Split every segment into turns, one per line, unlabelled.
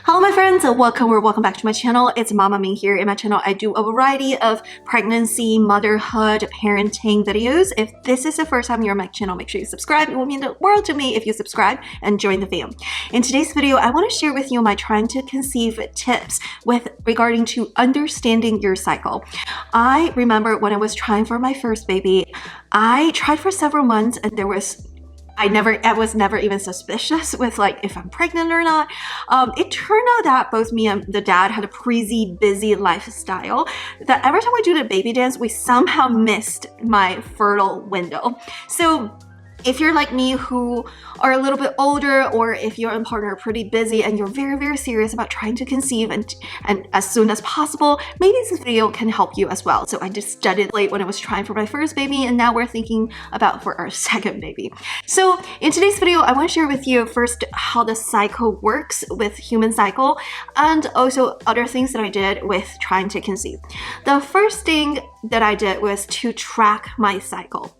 Hello my friends, welcome or welcome back to my channel. It's Mama Ming here. In my channel I do a variety of pregnancy, motherhood, parenting videos. If this is the first time you're on my channel, make sure you subscribe. It will mean the world to me if you subscribe and join the fam. In today's video, I want to share with you my trying to conceive tips with regarding to understanding your cycle. I remember when I was trying for my first baby, I tried for several months and I was never even suspicious with like if I'm pregnant or not. It turned out that both me and the dad had a crazy busy lifestyle that every time we do the baby dance, we somehow missed my fertile window. So if you're like me who are a little bit older, or if your partner are pretty busy and you're very serious about trying to conceive and as soon as possible, maybe this video can help you as well. So I just studied late when I was trying for my first baby, and now we're thinking about for our second baby. So in today's video, I want to share with you first how the cycle works with human cycle, and also other things that I did with trying to conceive. The first thing that I did was to track my cycle.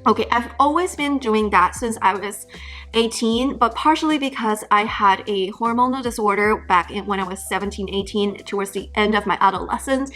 Okay, I've always been doing that since I was 18, but partially because I had a hormonal disorder back when I was 17, 18, towards the end of my adolescence.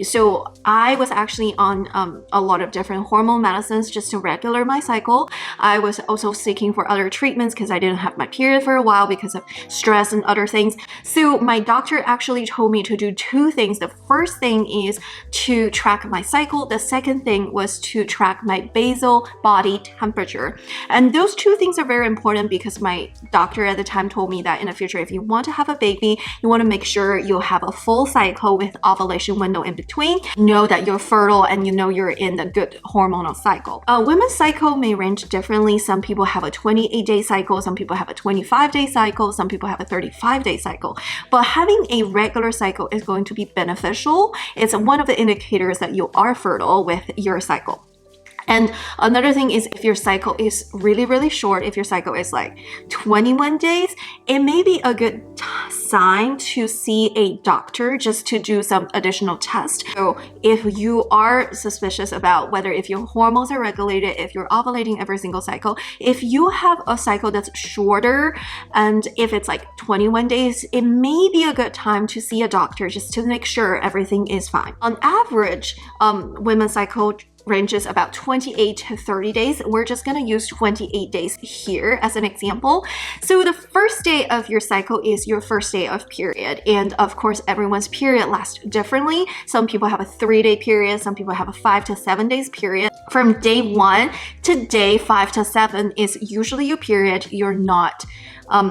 So I was actually on a lot of different hormone medicines just to regulate my cycle. I was also seeking for other treatments because I didn't have my period for a while because of stress and other things. So my doctor actually told me to do two things. The first thing is to track my cycle. The second thing was to track my basal body temperature. And those two things are very important because my doctor at the time told me that in the future, if you want to have a baby, you want to make sure you have a full cycle with ovulation window in between. Know that you're fertile and you know you're in the good hormonal cycle. Women's cycle may range differently. Some people have a 28-day cycle, some people have a 25-day cycle, some people have a 35-day cycle. But having a regular cycle is going to be beneficial. It's one of the indicators that you are fertile with your cycle. And another thing is if your cycle is really short, if your cycle is like 21 days, it may be a good sign to see a doctor just to do some additional tests. So if you are suspicious about whether if your hormones are regulated, if you're ovulating every single cycle, if you have a cycle that's shorter, and if it's like 21 days, it may be a good time to see a doctor just to make sure everything is fine. On average, women's cycle ranges about 28 to 30 days. We're just going to use 28 days here as an example. So the first day of your cycle is your first day of period. And of course, everyone's period lasts differently. Some people have a 3-day period. Some people have a 5 to 7 days period. From day 1 to day 5 to 7 is usually your period. You're not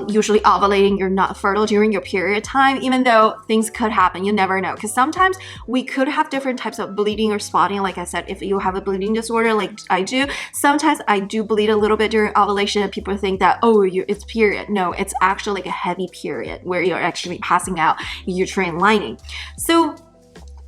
usually ovulating, you're not fertile during your period time, even though things could happen. You never know, because sometimes we could have different types of bleeding or spotting. Like I said, if you have a bleeding disorder like I do, sometimes I do bleed a little bit during ovulation and people think that, oh, it's period. No, it's actually like a heavy period where you're actually passing out uterine lining. So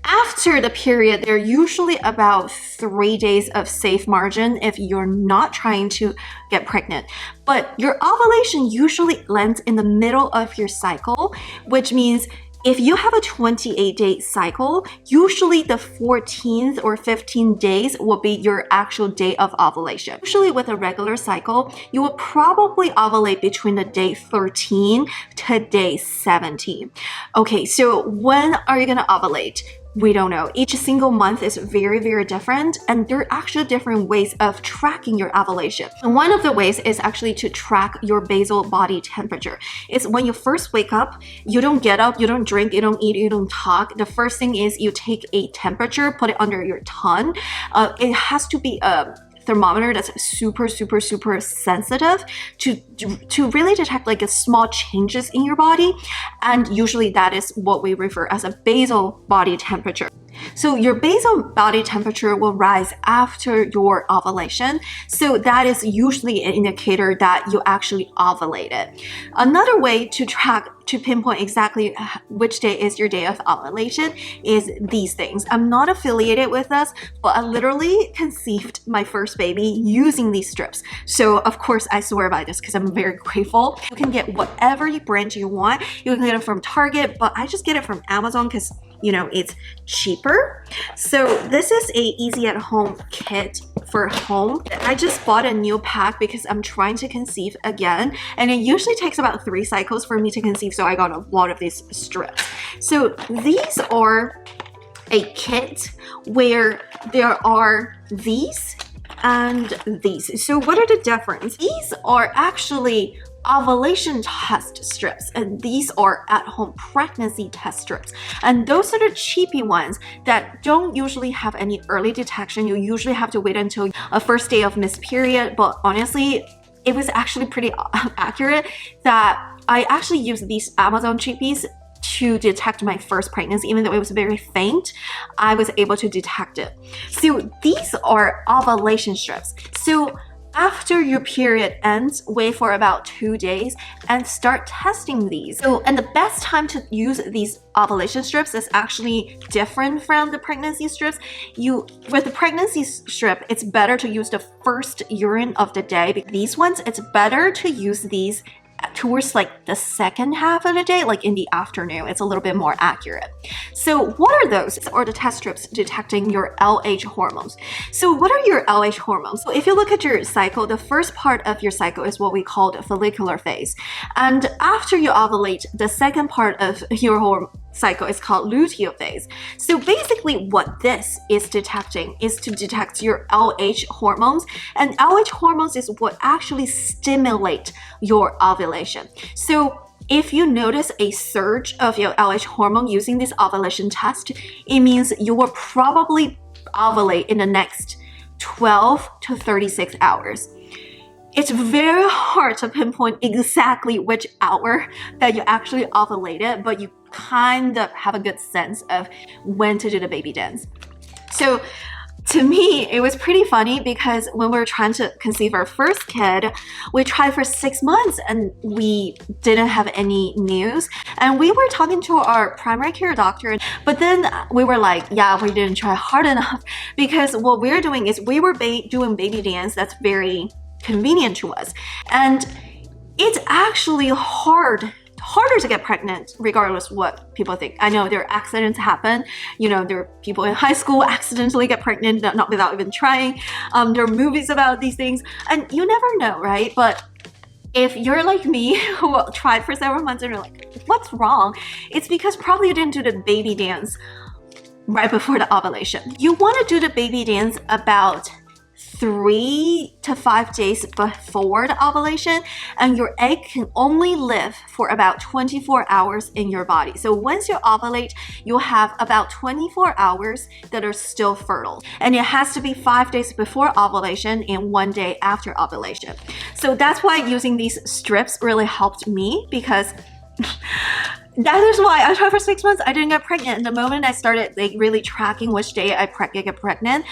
after the period, there are usually about 3 days of safe margin if you're not trying to get pregnant. But your ovulation usually lands in the middle of your cycle, which means if you have a 28-day cycle, usually the 14th or 15 days will be your actual day of ovulation. Usually with a regular cycle, you will probably ovulate between the day 13 to day 17. Okay, so when are you gonna ovulate? We don't know. Each single month is very different, and there are actually different ways of tracking your ovulation. And one of the ways is actually to track your basal body temperature. It's when you first wake up, you don't get up, you don't drink, you don't eat, you don't talk. The first thing is you take a temperature, put it under your tongue. It has to be a thermometer that's super sensitive to really detect like small changes in your body, and usually that is what we refer as a basal body temperature. So your basal body temperature will rise after your ovulation. So that is usually an indicator that you actually ovulated. Another way to track, to pinpoint exactly which day is your day of ovulation is these things. I'm not affiliated with us, but I literally conceived my first baby using these strips. So of course I swear by this because I'm very grateful. You can get whatever brand you want. You can get it from Target, but I just get it from Amazon because you know, it's cheaper. So this is a easy at home kit for home. I just bought a new pack because I'm trying to conceive again, and it usually takes about 3 cycles for me to conceive, so I got a lot of these strips. So these are a kit where there are these and these. So what are the difference? These are actually ovulation test strips, and these are at-home pregnancy test strips, and those are the cheapy ones that don't usually have any early detection. You usually have to wait until a first day of missed period, but honestly it was actually pretty accurate that I actually used these Amazon cheapies to detect my first pregnancy. Even though it was very faint, I was able to detect it. So these are ovulation strips. So after your period ends, wait for about 2 days and start testing these. So, and the best time to use these ovulation strips is actually different from the pregnancy strips. With the pregnancy strip, it's better to use the first urine of the day. These ones, it's better to use these towards like the second half of the day, like in the afternoon. It's a little bit more accurate. So what are those? Or the test strips detecting your LH hormones. So what are your LH hormones? So if you look at your cycle, the first part of your cycle is what we call the follicular phase. And after you ovulate, the second part of your cycle is called luteal phase. So basically what this is detecting is to detect your LH hormones, and LH hormones is what actually stimulate your ovulation. So if you notice a surge of your LH hormone using this ovulation test, it means you will probably ovulate in the next 12 to 36 hours. It's very hard to pinpoint exactly which hour that you actually ovulated, but you kind of have a good sense of when to do the baby dance. So to me, it was pretty funny because when we were trying to conceive our first kid, we tried for 6 months and we didn't have any news. And we were talking to our primary care doctor, but then we were like, yeah, we didn't try hard enough, because what we're doing is we were doing baby dance that's very convenient to us. And it's actually harder to get pregnant regardless what people think. I know there are accidents happen. You know, there are people in high school accidentally get pregnant not without even trying. There are movies about these things, and you never know, right? But if you're like me who tried for several months and you're like, what's wrong? It's because probably you didn't do the baby dance right before the ovulation. You want to do the baby dance about 3 to 5 days before the ovulation, and your egg can only live for about 24 hours in your body. So once you ovulate, you'll have about 24 hours that are still fertile, and it has to be 5 days before ovulation and 1 day after ovulation. So that's why using these strips really helped me, because that is why I tried for 6 months. I didn't get pregnant. And the moment I started like really tracking which day I get pregnant,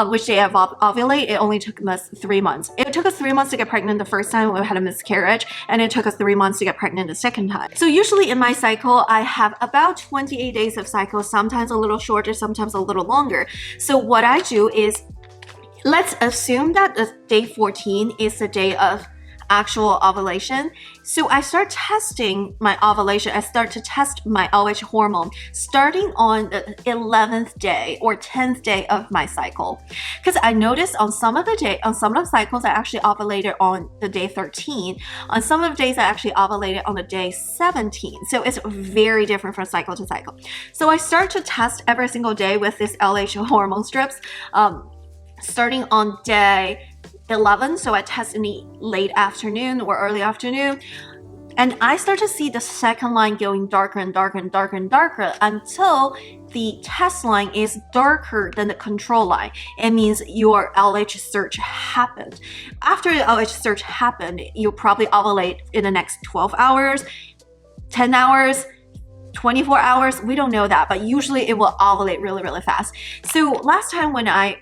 which day I ovulate, it only took us 3 months. It took us 3 months to get pregnant the first time we had a miscarriage, and it took us 3 months to get pregnant the second time. So usually in my cycle, I have about 28 days of cycle, sometimes a little shorter, sometimes a little longer. So what I do is, let's assume that the day 14 is the day of actual ovulation. So I start testing my ovulation. I start to test my LH hormone starting on the 11th day or 10th day of my cycle. Because I noticed on some of the cycles I actually ovulated on the day 13. On some of the days I actually ovulated on the day 17. So it's very different from cycle to cycle. So I start to test every single day with this LH hormone strips, starting on day 11, so I test in the late afternoon or early afternoon, and I start to see the second line going darker and darker and darker and darker until the test line is darker than the control line. It means your LH surge happened. After the LH surge happened, you'll probably ovulate in the next 12 hours, 10 hours, 24 hours. We don't know that, but usually it will ovulate really, really fast. So last time when I,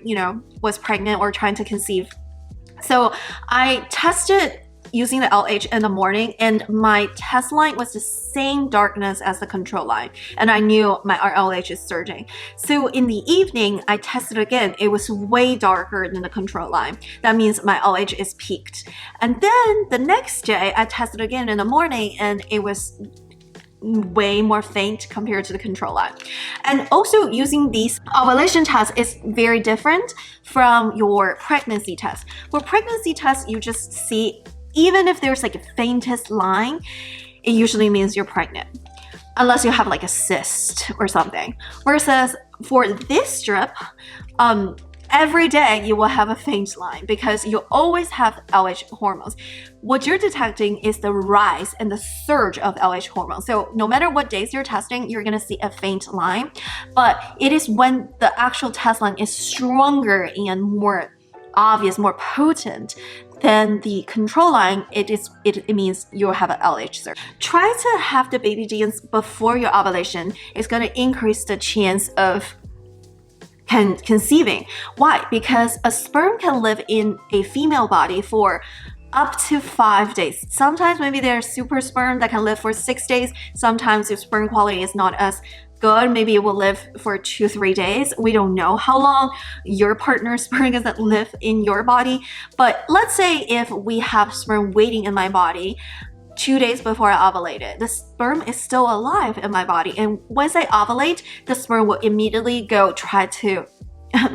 was pregnant or trying to conceive, so I tested using the LH in the morning, and my test line was the same darkness as the control line, and I knew my LH is surging. So in the evening, I tested again. It was way darker than the control line. That means my LH is peaked. And then the next day, I tested again in the morning, and it was way more faint compared to the control line. And also using these ovulation tests is very different from your pregnancy test. For pregnancy tests, you just see, even if there's like a faintest line, it usually means you're pregnant, unless you have like a cyst or something. Versus for this strip, every day you will have a faint line because you always have LH hormones. What you're detecting is the rise and the surge of LH hormones. So no matter what days you're testing, you're gonna see a faint line, but it is when the actual test line is stronger and more obvious, more potent than the control line, it means you'll have an LH surge. Try to have the baby dance before your ovulation. It's gonna increase the chance of conceiving. Why? Because a sperm can live in a female body for up to 5 days. Sometimes maybe there's super sperm that can live for 6 days. Sometimes your sperm quality is not as good. Maybe it will live for 2-3 days. We don't know how long your partner's sperm is that live in your body. But let's say if we have sperm waiting in my body 2 days before I ovulated, the sperm is still alive in my body. And once I ovulate, the sperm will immediately go try to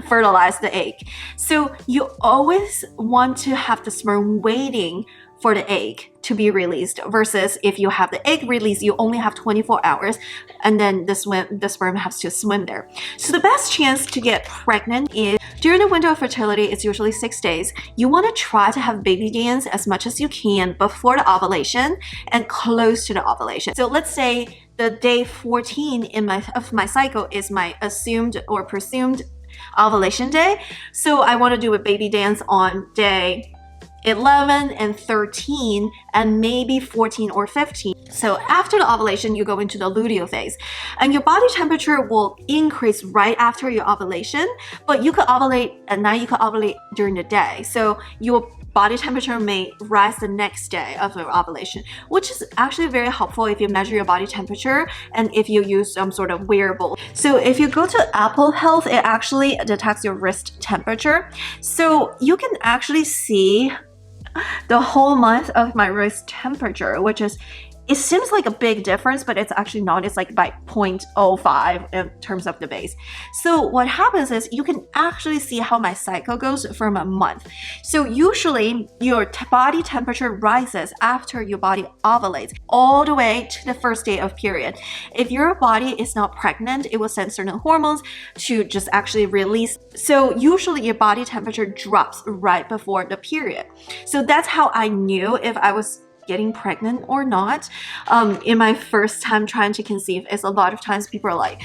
fertilize the egg. So you always want to have the sperm waiting for the egg to be released, versus if you have the egg released, you only have 24 hours and then the sperm has to swim there. So the best chance to get pregnant is during the window of fertility. It's usually 6 days. You want to try to have baby dance as much as you can before the ovulation and close to the ovulation. So let's say the day 14 of my cycle is my assumed or presumed ovulation day. So I want to do a baby dance on day 11 and 13 and maybe 14 or 15. So after the ovulation, you go into the luteal phase and your body temperature will increase right after your ovulation, but you could ovulate at night, you could ovulate during the day. So your body temperature may rise the next day of your ovulation, which is actually very helpful if you measure your body temperature and if you use some sort of wearable. So if you go to Apple Health, it actually detects your wrist temperature. So you can actually see the whole month of my wrist temperature, which is, it seems like a big difference, but it's actually not. It's like by 0.05 in terms of the base. So what happens is you can actually see how my cycle goes from a month. So usually your body temperature rises after your body ovulates all the way to the first day of period. If your body is not pregnant, it will send certain hormones to just actually release. So usually your body temperature drops right before the period. So that's how I knew if I was getting pregnant or not. In my first time trying to conceive, is a lot of times people are like,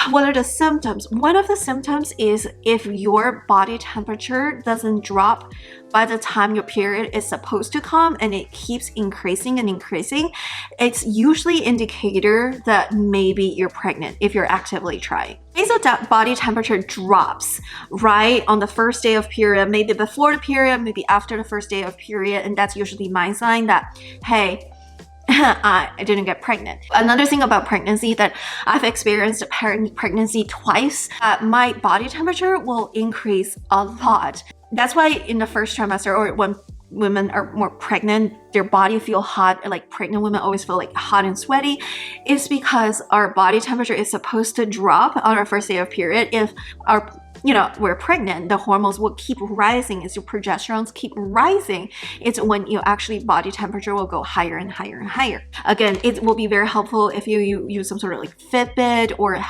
what are the symptoms? One of the symptoms is if your body temperature doesn't drop by the time your period is supposed to come and it keeps increasing and increasing, it's usually an indicator that maybe you're pregnant if you're actively trying. Basal body temperature drops right on the first day of period, maybe before the period, maybe after the first day of period, and that's usually my sign that, hey, I didn't get pregnant. Another thing about pregnancy that I've experienced pregnancy twice, my body temperature will increase a lot. That's why in the first trimester, or when women are more pregnant, their body feel hot, like pregnant women always feel like hot and sweaty, is because our body temperature is supposed to drop on our first day of period. If we're pregnant, the hormones will keep rising. As your progesterones keep rising, it's when your actually body temperature will go higher and higher and higher. Again, it will be very helpful if you use some sort of like Fitbit or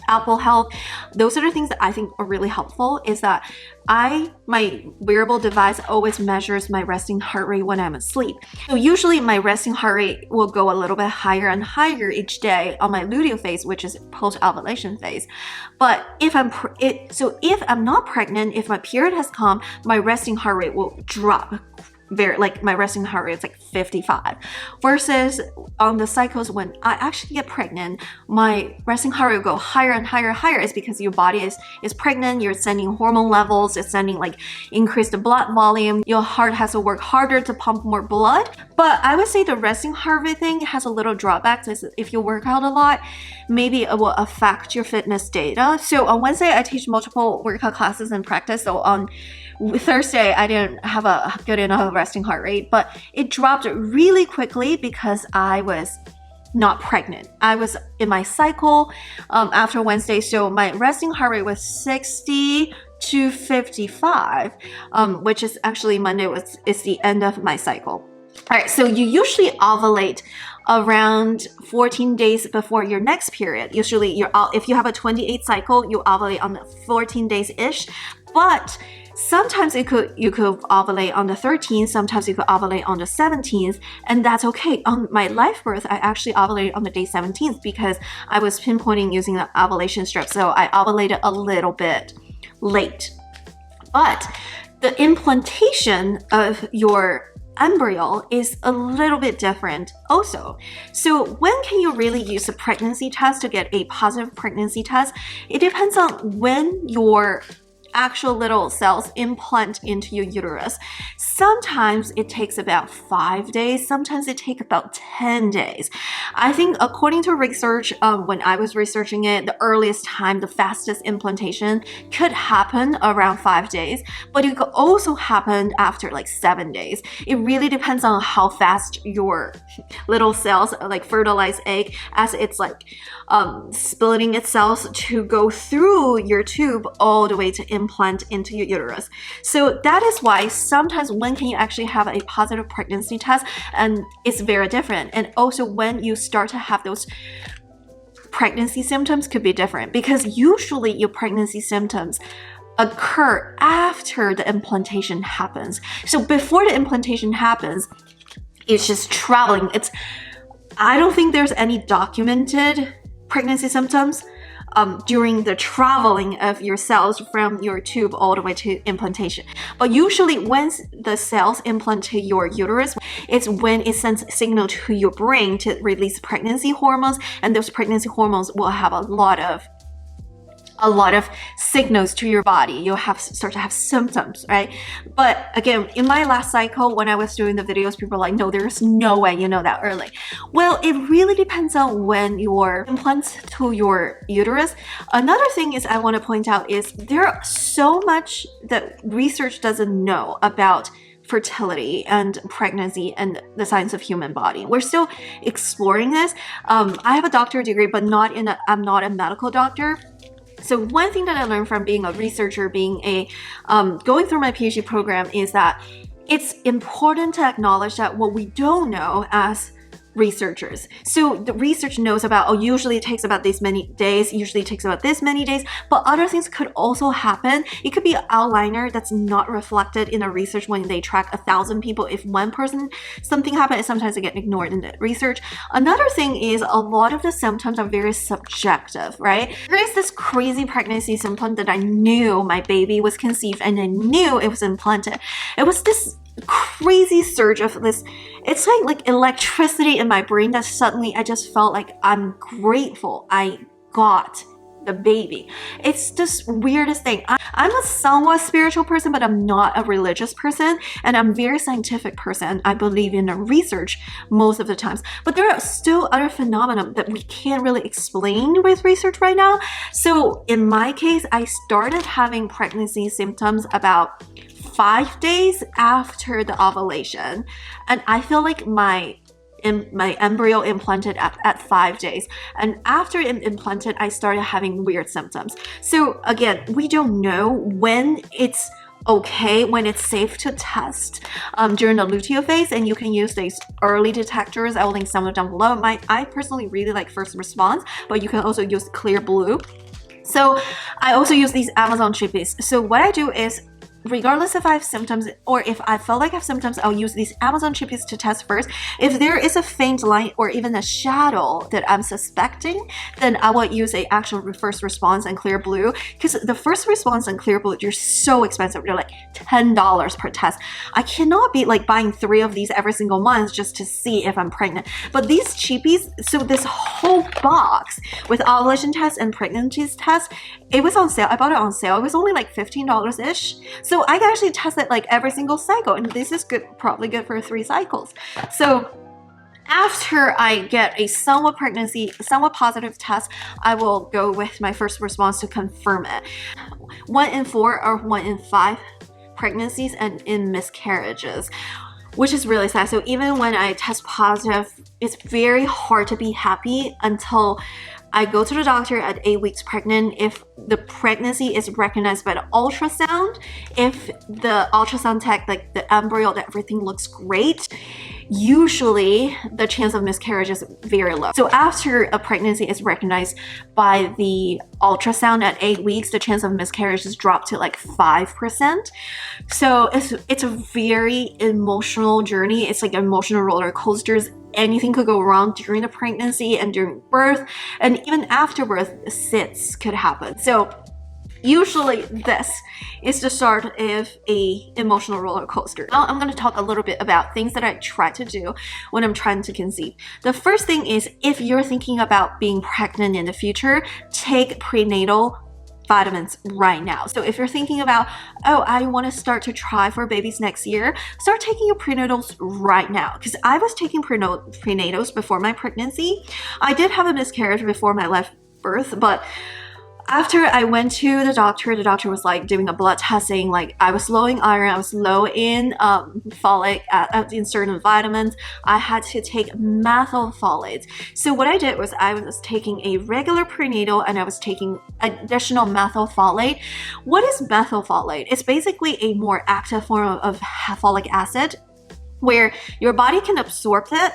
Apple Health. Those are the things that I think are really helpful, is that my wearable device always measures my resting heart rate when I'm asleep. So usually my resting heart rate will go a little bit higher and higher each day on my luteal phase, which is post-ovulation phase. But if I'm not pregnant, if my period has come, my resting heart rate will drop. My resting heart rate is like 55, versus on the cycles when I actually get pregnant, my resting heart rate will go higher and higher and higher. It's because your body is pregnant, you're sending hormone levels, it's sending like increased blood volume, your heart has to work harder to pump more blood. But I would say the resting heart rate thing has a little drawback. If you work out a lot, maybe it will affect your fitness data. So on Wednesday, I teach multiple workout classes and practice. So on Thursday, I didn't have a good enough resting heart rate, but it dropped really quickly because I was not pregnant. I was in my cycle after Wednesday, so my resting heart rate was 60 to 55, which is actually Monday is the end of my cycle. All right, so you usually ovulate around 14 days before your next period. Usually, if you have a 28 cycle, you ovulate on the 14 days-ish, but sometimes you could ovulate on the 13th, sometimes you could ovulate on the 17th, and that's okay. On my live birth, I actually ovulated on the day 17th because I was pinpointing using the ovulation strip, so I ovulated a little bit late. But the implantation of your embryo is a little bit different also. So when can you really use a pregnancy test to get a positive pregnancy test? It depends on when your actual little cells implant into your uterus. Sometimes it takes about 5 days, sometimes it takes about 10 days. I think according to research, when I was researching it, the earliest time, the fastest implantation could happen around 5 days, but it could also happen after like 7 days. It really depends on how fast your little cells, like fertilized egg, as it's like splitting itself to go through your tube all the way to implant into your uterus. So that is why sometimes when can you actually have a positive pregnancy test, and it's very different. And also when you start to have those pregnancy symptoms could be different, because usually your pregnancy symptoms occur after the implantation happens. So before the implantation happens, it's just traveling. I don't think there's any documented pregnancy symptoms during the traveling of your cells from your tube all the way to implantation. But usually when the cells implant to your uterus, it's when it sends a signal to your brain to release pregnancy hormones, and those pregnancy hormones will have a lot of signals to your body. You'll start to have symptoms, right? But again, in my last cycle, when I was doing the videos, people were like, no, there's no way you know that early. Well, it really depends on when your implants to your uterus. Another thing is I want to point out is there are so much that research doesn't know about fertility and pregnancy and the science of human body. We're still exploring this. I have a doctorate degree, but I'm not a medical doctor. So one thing that I learned from being a researcher, going through my PhD program, is that it's important to acknowledge that what we don't know as researchers. So the research knows about, usually it takes about this many days, usually it takes about this many days, but other things could also happen. It could be an outliner that's not reflected in the research when they track 1,000 people. If one person, something happened, sometimes they get ignored in the research. Another thing is a lot of the symptoms are very subjective, right? There is this crazy pregnancy symptom that I knew my baby was conceived and I knew it was implanted. It was this crazy surge of this, it's like electricity in my brain that suddenly I just felt like I'm grateful I got the baby. It's this weirdest thing. I'm a somewhat spiritual person, but I'm not a religious person, and I'm a very scientific person. I believe in the research most of the times, but there are still other phenomena that we can't really explain with research right now. So in my case, I started having pregnancy symptoms about 5 days after the ovulation, and I feel like my embryo implanted at 5 days, and after it implanted I started having weird symptoms. So again, we don't know when it's okay, when it's safe to test during the luteal phase, and you can use these early detectors. I will link some of them below. I personally really like First Response, but you can also use Clear Blue. So I also use these Amazon chippies. So what I do is, regardless if I have symptoms or if I feel like I have symptoms, I'll use these Amazon chippies to test first. If there is a faint light or even a shadow that I'm suspecting, then I will use a actual First Response and Clear Blue, because the First Response and Clear Blue, they're so expensive. They're like $10 per test. I cannot be like buying 3 of these every single month just to see if I'm pregnant. But these cheapies, so this whole box with ovulation test and pregnancy test, it was on sale. I bought it on sale. It was only like $15-ish. So I can actually test it like every single cycle, and this is good, probably good for 3 cycles. So after I get a somewhat positive test, I will go with my First Response to confirm it. 1 in 4 or 1 in 5 pregnancies and in miscarriages. which is really sad. So even when I test positive, it's very hard to be happy until I go to the doctor at 8 weeks pregnant. If the pregnancy is recognized by the ultrasound, if the ultrasound tech, like the embryo, everything looks great, usually the chance of miscarriage is very low. So after a pregnancy is recognized by the ultrasound at 8 weeks, the chance of miscarriage is dropped to like 5%. So it's a very emotional journey. It's like emotional roller coasters. Anything could go wrong during the pregnancy and during birth, and even after birth, SIDS could happen. So usually this is the start of a emotional roller coaster. Now I'm going to talk a little bit about things that I try to do when I'm trying to conceive. The first thing is, if you're thinking about being pregnant in the future, take prenatal vitamins right now. So if you're thinking about, oh, I want to start to try for babies next year, start taking your prenatals right now. Because I was taking prenatals before my pregnancy. I did have a miscarriage before my live birth, but after I went to the doctor was like doing a blood test saying like I was low in iron, I was low in folic, in certain vitamins. I had to take methylfolate. So what I did was I was taking a regular prenatal and I was taking additional methylfolate. What is methylfolate? It's basically a more active form of folic acid, where your body can absorb it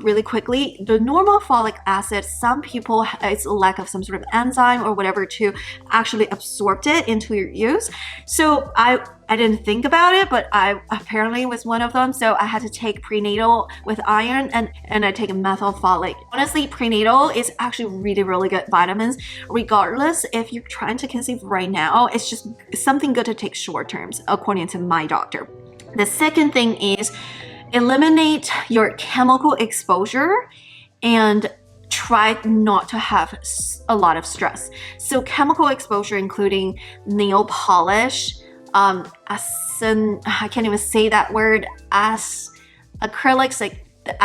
really quickly. The normal folic acid, some people, it's a lack of some sort of enzyme or whatever to actually absorb it into your use. So I didn't think about it, but I apparently was one of them. So I had to take prenatal with iron and I take methylfolate. Honestly, prenatal is actually really good vitamins. Regardless if you're trying to conceive right now, it's just something good to take short terms, according to my doctor. The second thing is eliminate your chemical exposure and try not to have a lot of stress. So chemical exposure including nail polish, I can't even say that word, acrylics, like the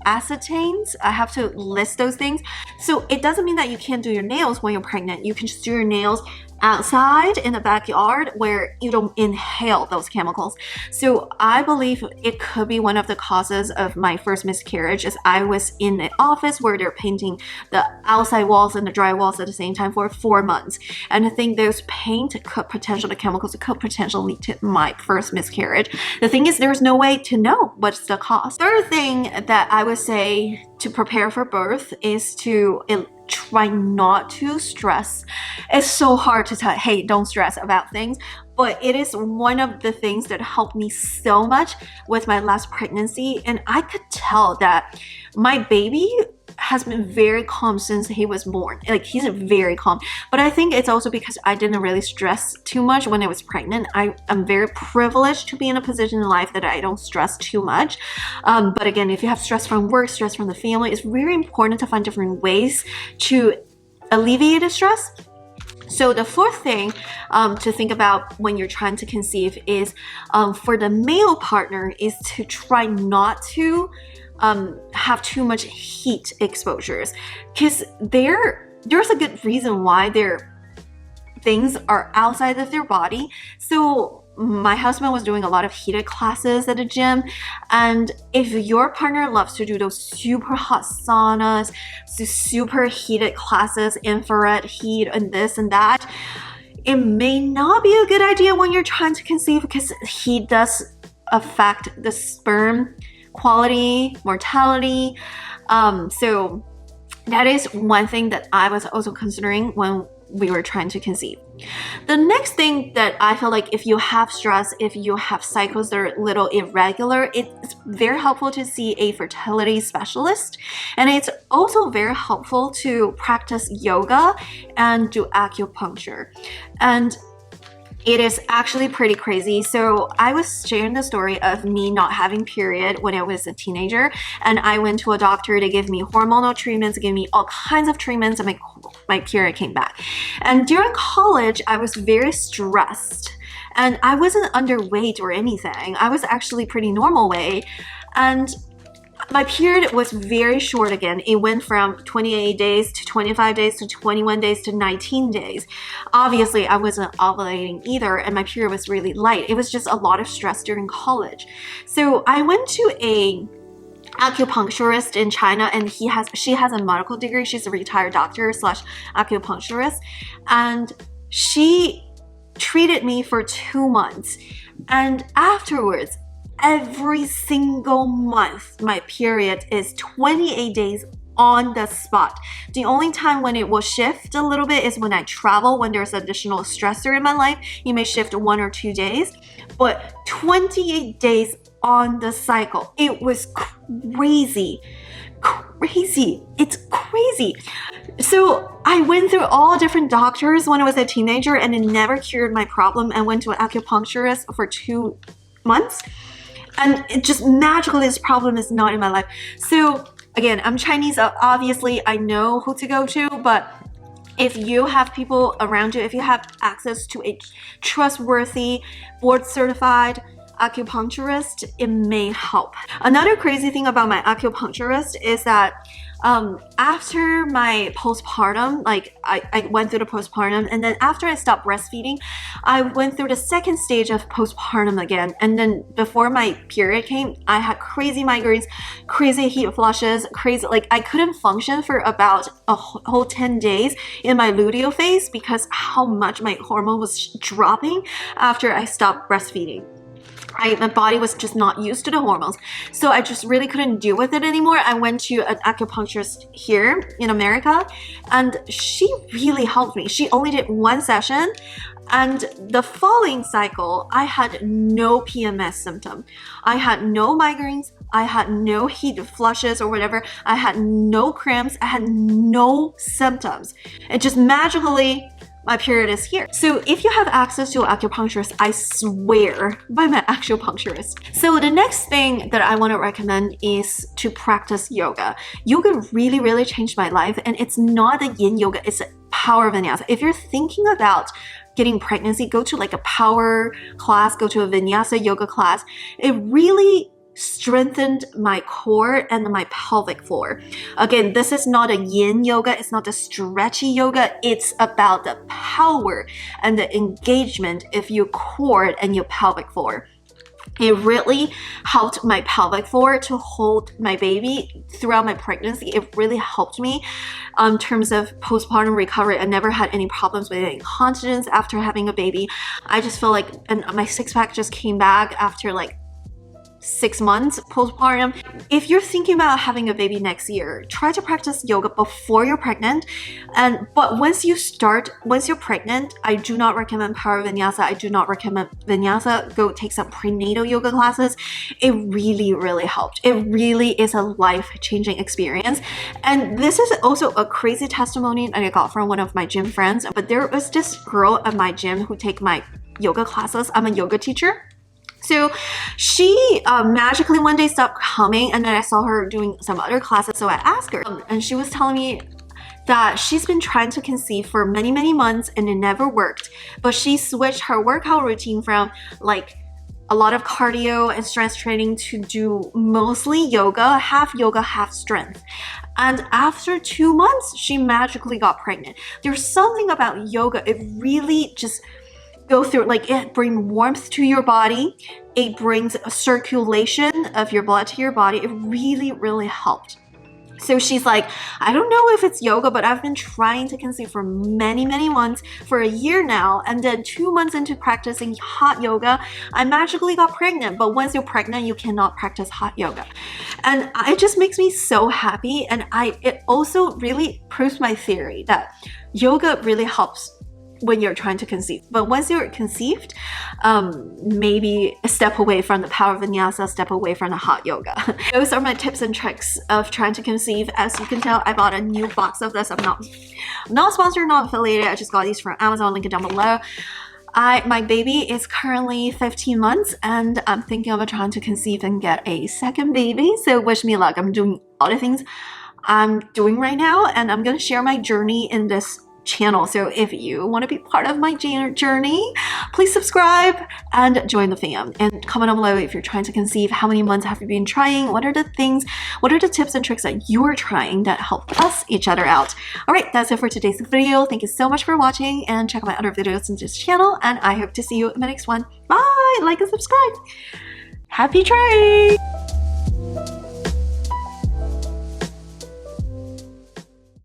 acetates. I have to list those things. So it doesn't mean that you can't do your nails when you're pregnant. You can just do your nails outside in the backyard where you don't inhale those chemicals. So I believe it could be one of the causes of my first miscarriage is I was in an office where they're painting the outside walls and the dry walls at the same time for 4 months. And I think those the chemicals could potentially lead to my first miscarriage. The thing is, there's no way to know what's the cause. Third thing that I would say to prepare for birth is to try not to stress. It's so hard to tell, hey, don't stress about things, but it is one of the things that helped me so much with my last pregnancy. And I could tell that my baby has been very calm since he was born. Like, he's very calm. But I think it's also because I didn't really stress too much when I was pregnant. I'm very privileged to be in a position in life that I don't stress too much. But again, if you have stress from work, stress from the family, it's very important to find different ways to alleviate the stress. So the fourth thing to think about when you're trying to conceive is for the male partner is to try not to have too much heat exposures, because there's a good reason why their things are outside of their body. So my husband was doing a lot of heated classes at the gym, and if your partner loves to do those super hot saunas, super heated classes, infrared heat and this and that, it may not be a good idea when you're trying to conceive, because heat does affect the sperm quality, mortality. So that is one thing that I was also considering when we were trying to conceive. The next thing that I feel like, if you have stress, if you have cycles that are a little irregular, it's very helpful to see a fertility specialist. And it's also very helpful to practice yoga and do acupuncture. And it is actually pretty crazy. So I was sharing the story of me not having period when I was a teenager, and I went to a doctor to give me hormonal treatments, give me all kinds of treatments, and my period came back. And during college, I was very stressed, and I wasn't underweight or anything. I was actually pretty normal weight, and My period was very short again. It went from 28 days to 25 days to 21 days to 19 days. Obviously, I wasn't ovulating either, and my period was really light. It was just a lot of stress during college. So I went to a acupuncturist in China, and she has a medical degree. She's a retired doctor slash acupuncturist, and she treated me for 2 months. And afterwards, every single month, my period is 28 days on the spot. The only time when it will shift a little bit is when I travel, when there's additional stressor in my life. You may shift 1 or 2 days, but 28 days on the cycle. It was crazy. It's crazy. So I went through all different doctors when I was a teenager, and it never cured my problem. I went to an acupuncturist for 2 months, and it just magically, this problem is not in my life. So again, I'm Chinese, obviously I know who to go to, but if you have people around you, if you have access to a trustworthy, board certified acupuncturist, it may help. Another crazy thing about my acupuncturist is that after my postpartum, like I went through the postpartum, and then after I stopped breastfeeding, I went through the second stage of postpartum again. And then before my period came, I had crazy migraines, crazy heat flushes, crazy, like I couldn't function for about a whole 10 days in my luteal phase because how much my hormone was dropping after I stopped breastfeeding. My body was just not used to the hormones. So I just really couldn't deal with it anymore. I went to an acupuncturist here in America, and she really helped me. She only did 1 session, and the following cycle, I had no PMS symptom. I had no migraines. I had no heat flushes or whatever. I had no cramps. I had no symptoms. It just magically, my period is here. So if you have access to an acupuncturist, I swear by my acupuncturist. So the next thing that I want to recommend is to practice yoga. Yoga really, really changed my life, and it's not a yin yoga, it's a power vinyasa. If you're thinking about getting pregnancy, go to like a power class, go to a vinyasa yoga class. It really strengthened my core and my pelvic floor. Again, this is not a yin yoga, it's not a stretchy yoga, it's about the power and the engagement of your core and your pelvic floor. It really helped my pelvic floor to hold my baby throughout my pregnancy. It really helped me in terms of postpartum recovery. I never had any problems with incontinence after having a baby. I just feel like, and my six-pack just came back after like 6 months postpartum. If you're thinking about having a baby next year, try to practice yoga before you're pregnant. But once you're pregnant, I do not recommend power vinyasa. I do not recommend vinyasa. Go take some prenatal yoga classes. It really, really helped. It really is a life-changing experience. And this is also a crazy testimony that I got from one of my gym friends. But there was this girl at my gym who take my yoga classes. I'm a yoga teacher. So she magically one day stopped coming, and then I saw her doing some other classes. So I asked her, and she was telling me that she's been trying to conceive for many, many months and it never worked. But she switched her workout routine from like a lot of cardio and strength training to do mostly yoga, half strength. And after 2 months, she magically got pregnant. There's something about yoga, it really just go through, like it brings warmth to your body, it brings a circulation of your blood to your body. It really, really helped. So she's like, I don't know if it's yoga, but I've been trying to conceive for many, many months, for a year now, and then 2 months into practicing hot yoga, I magically got pregnant. But once you're pregnant, you cannot practice hot yoga. And it just makes me so happy, and it also really proves my theory that yoga really helps when you're trying to conceive. But once you're conceived, maybe a step away from the power vinyasa, a step away from the hot yoga. Those are my tips and tricks of trying to conceive. As you can tell, I bought a new box of this. I'm not sponsored, not affiliated. I just got these from Amazon, link it down below. My baby is currently 15 months, and I'm thinking of trying to conceive and get a second baby. So wish me luck. I'm doing all the things I'm doing right now, and I'm gonna share my journey in this channel. So if you want to be part of my journey, please subscribe and join the fam. And comment down below if you're trying to conceive. How many months have you been trying? What are the things, what are the tips and tricks that you're trying that help us each other out? All right, that's it for today's video. Thank you so much for watching, and check out my other videos in this channel, and I hope to see you in my next one. Bye! Like and subscribe. Happy trying!